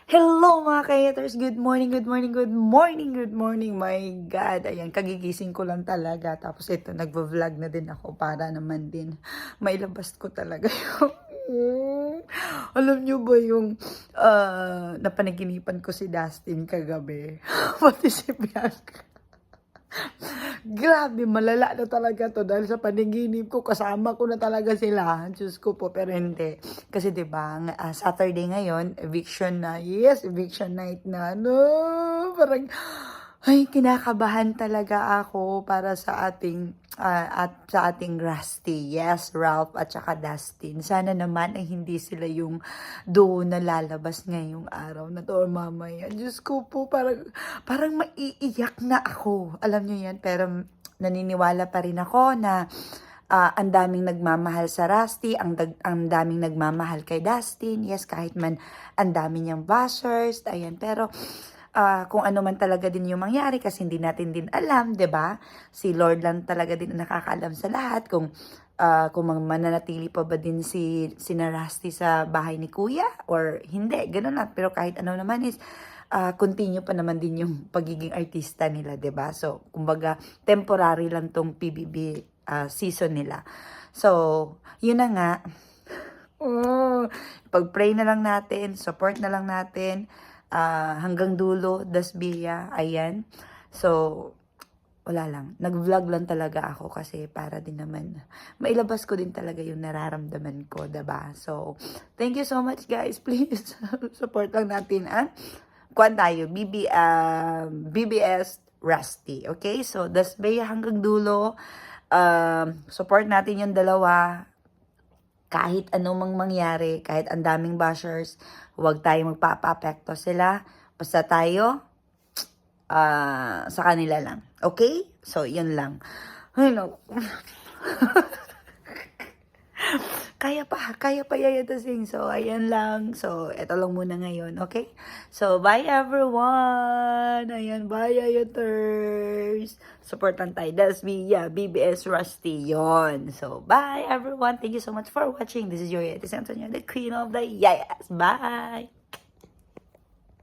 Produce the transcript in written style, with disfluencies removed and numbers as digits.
Hello mga ka-haters! Good morning, good morning, good morning, good morning! My God! Ayan, kagigising ko lang talaga. Tapos ito, nagvo-vlog na din ako para naman din mailabas ko talaga yung... Alam nyo ba yung napanaginipan ko si Dustin kagabi? Pati si Bianca. Grabe, malala na talaga to dahil sa panaginip ko, kasama ko na talaga sila. Diyos ko po, pero hindi. Kasi 'di ba, Saturday ngayon, eviction na. Yes, eviction night na. No, parang ay kinakabahan talaga ako para sa ating at sa ating Rusty. Yes, Ralph at saka Dustin. Sana naman ay hindi sila yung doon na lalabas ngayong araw na to or mamaya. Diyos ko po, parang maiiyak na ako. Alam niyo yan, pero naniniwala pa rin ako na ang daming nagmamahal sa Rusty, ang daming nagmamahal kay Dustin. Yes, kahit man ang dami niyang bashers, ayan, pero kung ano man talaga din yung mangyari kasi hindi natin din alam, 'di ba? Si Lord lang talaga din ang nakakaalam sa lahat kung mananatili pa ba din si Rusty sa bahay ni Kuya or hindi, gano'n lang. Pero kahit ano naman is continue pa naman din yung pagiging artista nila, 'di ba? So, kumbaga temporary lang tong PBB season nila. So, yun na nga. Pag-pray na lang natin, support na lang natin hanggang dulo, Dasbia, ayan. So, wala lang. Nag-vlog lang talaga ako kasi para din naman mailabas ko din talaga yung nararamdaman ko, diba? So, thank you so much guys. Please, support lang natin, kuwan tayo, BBS Rusty. Okay? So, Dasbia hanggang dulo. Support natin yung dalawa. Kahit anong mangyari, kahit ang daming bashers, huwag tayo magpapa-apekto sila. Basta tayo, sa kanila lang. Okay? So, yun lang. Ay, no. kaya pa yayatasin. So, ayan lang. So, eto lang muna ngayon, okay? So, bye everyone! Ayan, bye yayaters! Supportan tayo. That's me, yeah, BBS Rusty, yon. So, bye everyone! Thank you so much for watching. This is your Yayatis Antonio, the Queen of the Yayas. Bye!